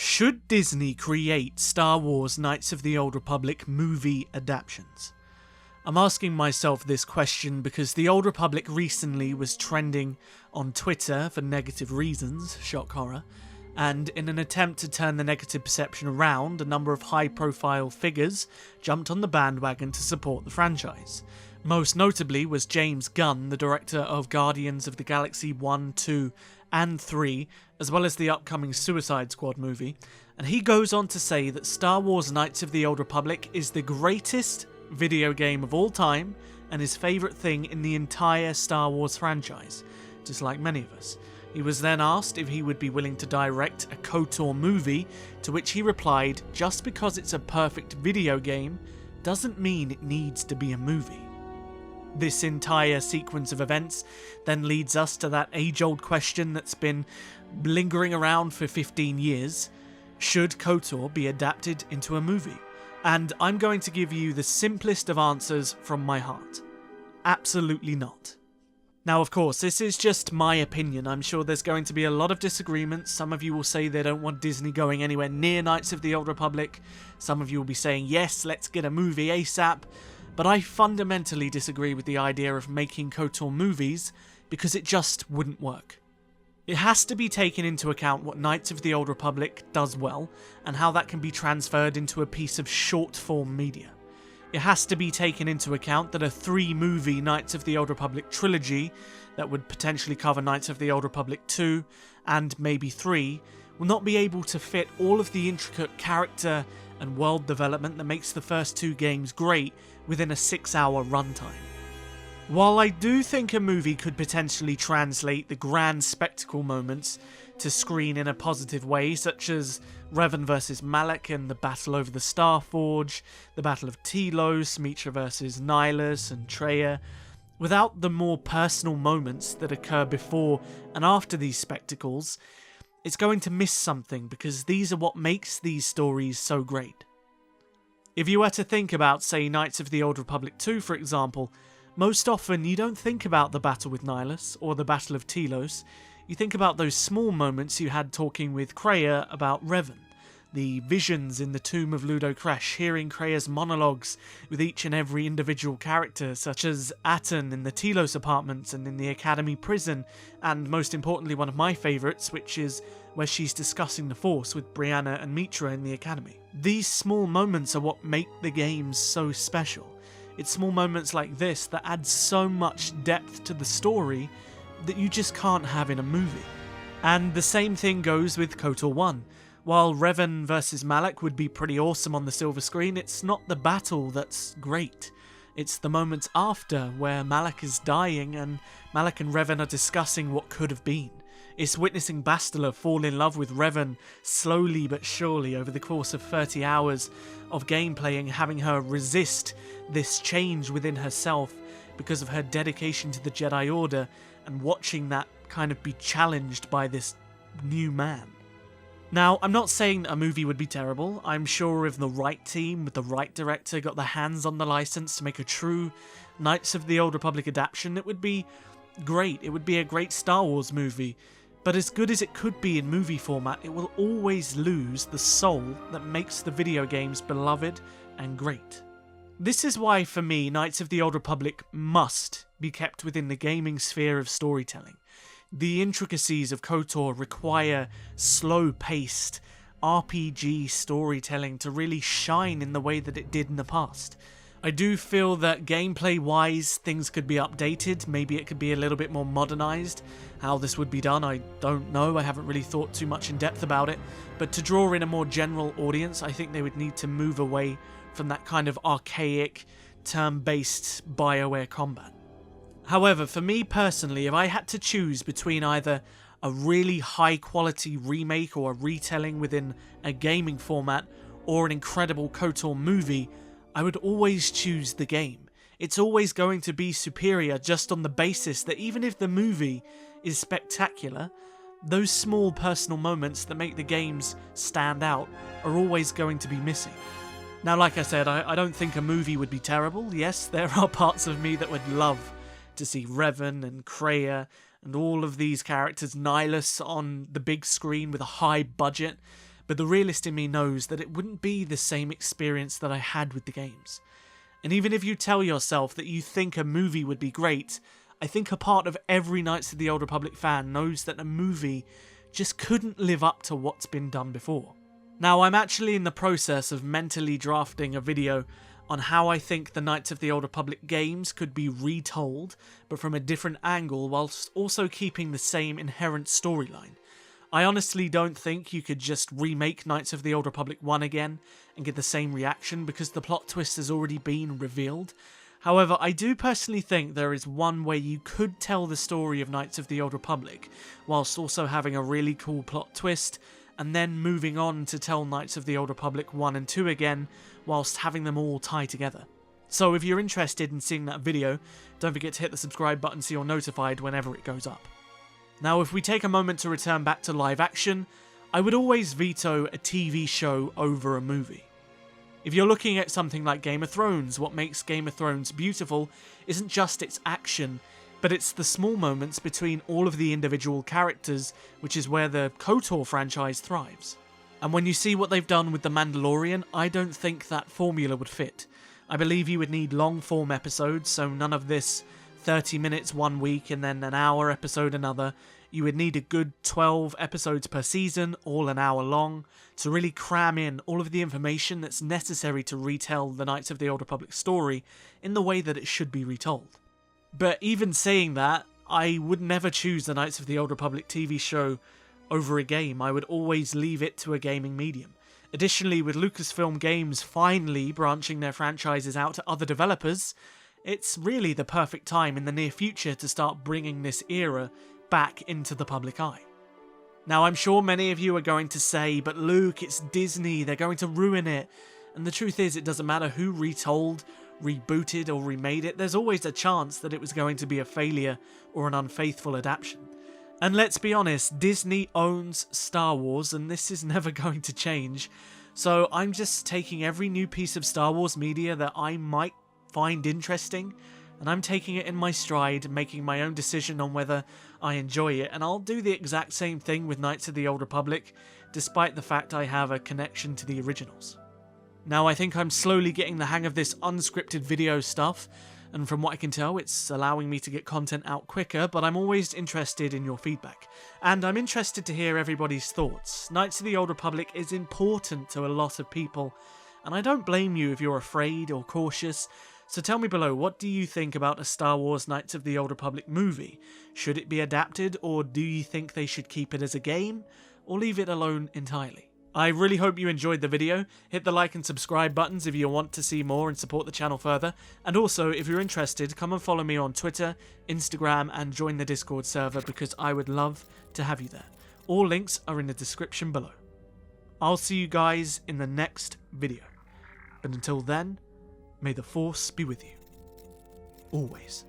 Should Disney create Star Wars Knights of the Old Republic movie adaptations? I'm asking myself this question because the Old Republic recently was trending on Twitter for negative reasons, shock horror, and in an attempt to turn the negative perception around, a number of high-profile figures jumped on the bandwagon to support the franchise. Most notably was James Gunn, the director of Guardians of the Galaxy 1, 2, and 3, as well as the upcoming Suicide Squad movie, and he goes on to say that Star Wars Knights of the Old Republic is the greatest video game of all time and his favourite thing in the entire Star Wars franchise, just like many of us. He was then asked if he would be willing to direct a KOTOR movie, to which he replied, "Just because it's a perfect video game doesn't mean it needs to be a movie." This entire sequence of events then leads us to that age-old question that's been lingering around for 15 years. Should KOTOR be adapted into a movie? And I'm going to give you the simplest of answers from my heart. Absolutely not. Now, of course, this is just my opinion. I'm sure there's going to be a lot of disagreements. Some of you will say they don't want Disney going anywhere near Knights of the Old Republic. Some of you will be saying, yes, let's get a movie ASAP. But I fundamentally disagree with the idea of making KOTOR movies because it just wouldn't work. It has to be taken into account what Knights of the Old Republic does well and how that can be transferred into a piece of short-form media. It has to be taken into account that a 3-movie Knights of the Old Republic trilogy that would potentially cover Knights of the Old Republic 2 and maybe 3 will not be able to fit all of the intricate character and world development that makes the first 2 games great within a 6-hour runtime. While I do think a movie could potentially translate the grand spectacle moments to screen in a positive way, such as Revan vs Malak and the battle over the Starforge, the Battle of Telos, Mitra vs Nihilus and Traya, without the more personal moments that occur before and after these spectacles, it's going to miss something because these are what makes these stories so great. If you were to think about, say, Knights of the Old Republic 2, for example, most often you don't think about the battle with Nihilus or the Battle of Telos. You think about those small moments you had talking with Kreia about Revan, the visions in the tomb of Ludo Kresh, hearing Kreia's monologues with each and every individual character, such as Atton in the Telos apartments and in the Academy prison, and most importantly one of my favourites, which is where she's discussing the Force with Brianna and Mitra in the Academy. These small moments are what make the games so special. It's small moments like this that add so much depth to the story that you just can't have in a movie. And the same thing goes with KOTOR 1. While Revan vs Malak would be pretty awesome on the silver screen, it's not the battle that's great. It's the moments after, where Malak is dying and Malak and Revan are discussing what could have been. It's witnessing Bastila fall in love with Revan slowly but surely over the course of 30 hours of gameplay and having her resist this change within herself because of her dedication to the Jedi Order and watching that kind of be challenged by this new man. Now, I'm not saying that a movie would be terrible. I'm sure if the right team with the right director got their hands on the license to make a true Knights of the Old Republic adaptation, it would be great. It would be a great Star Wars movie. But as good as it could be in movie format, it will always lose the soul that makes the video games beloved and great. This is why, for me, Knights of the Old Republic must be kept within the gaming sphere of storytelling. The intricacies of KOTOR require slow-paced RPG storytelling to really shine in the way that it did in the past. I do feel that gameplay-wise, things could be updated. Maybe it could be a little bit more modernized. How this would be done, I don't know. I haven't really thought too much in depth about it. But to draw in a more general audience, I think they would need to move away from that kind of archaic, turn-based BioWare combat. However, for me personally, if I had to choose between either a really high-quality remake or a retelling within a gaming format or an incredible KOTOR movie, I would always choose the game. It's always going to be superior just on the basis that even if the movie is spectacular, those small personal moments that make the games stand out are always going to be missing. Now, like I said, I don't think a movie would be terrible. Yes, there are parts of me that would love to see Revan and Kreia and all of these characters, Nihilus on the big screen with a high budget. but the realist in me knows that it wouldn't be the same experience that I had with the games. And even if you tell yourself that you think a movie would be great, I think a part of every Knights of the Old Republic fan knows that a movie just couldn't live up to what's been done before. Now, I'm actually in the process of mentally drafting a video on how I think the Knights of the Old Republic games could be retold, but from a different angle, whilst also keeping the same inherent storyline. I honestly don't think you could just remake Knights of the Old Republic 1 again and get the same reaction, because the plot twist has already been revealed. However, I do personally think there is one way you could tell the story of Knights of the Old Republic, whilst also having a really cool plot twist, and then moving on to tell Knights of the Old Republic 1 and 2 again, whilst having them all tie together. So if you're interested in seeing that video, don't forget to hit the subscribe button so you're notified whenever it goes up. Now, if we take a moment to return back to live action, I would always veto a TV show over a movie. If you're looking at something like Game of Thrones, what makes Game of Thrones beautiful isn't just its action, but it's the small moments between all of the individual characters, which is where the KOTOR franchise thrives. And when you see what they've done with The Mandalorian, I don't think that formula would fit. I believe you would need long-form episodes, so none of this 30 minutes one week and then an hour episode another. You would need a good 12 episodes per season, all an hour long, to really cram in all of the information that's necessary to retell the Knights of the Old Republic story in the way that it should be retold. But even saying that, I would never choose the Knights of the Old Republic TV show over a game. I would always leave it to a gaming medium. Additionally, with Lucasfilm Games finally branching their franchises out to other developers, it's really the perfect time in the near future to start bringing this era back into the public eye. Now, I'm sure many of you are going to say, but Luke, it's Disney, they're going to ruin it. And the truth is, it doesn't matter who retold, rebooted or remade it, there's always a chance that it was going to be a failure or an unfaithful adaptation. And let's be honest, Disney owns Star Wars and this is never going to change. So I'm just taking every new piece of Star Wars media that I might find interesting, and I'm taking it in my stride, making my own decision on whether I enjoy it, and I'll do the exact same thing with Knights of the Old Republic, despite the fact I have a connection to the originals. Now, I think I'm slowly getting the hang of this unscripted video stuff, and from what I can tell, it's allowing me to get content out quicker, but I'm always interested in your feedback. And I'm interested to hear everybody's thoughts. Knights of the Old Republic is important to a lot of people, and I don't blame you if you're afraid or cautious. So tell me below, what do you think about a Star Wars Knights of the Old Republic movie? Should it be adapted, or do you think they should keep it as a game, or leave it alone entirely? I really hope you enjoyed the video. Hit the like and subscribe buttons if you want to see more and support the channel further. And also, if you're interested, come and follow me on Twitter, Instagram, and join the Discord server, because I would love to have you there. All links are in the description below. I'll see you guys in the next video. But until then, may the Force be with you. Always.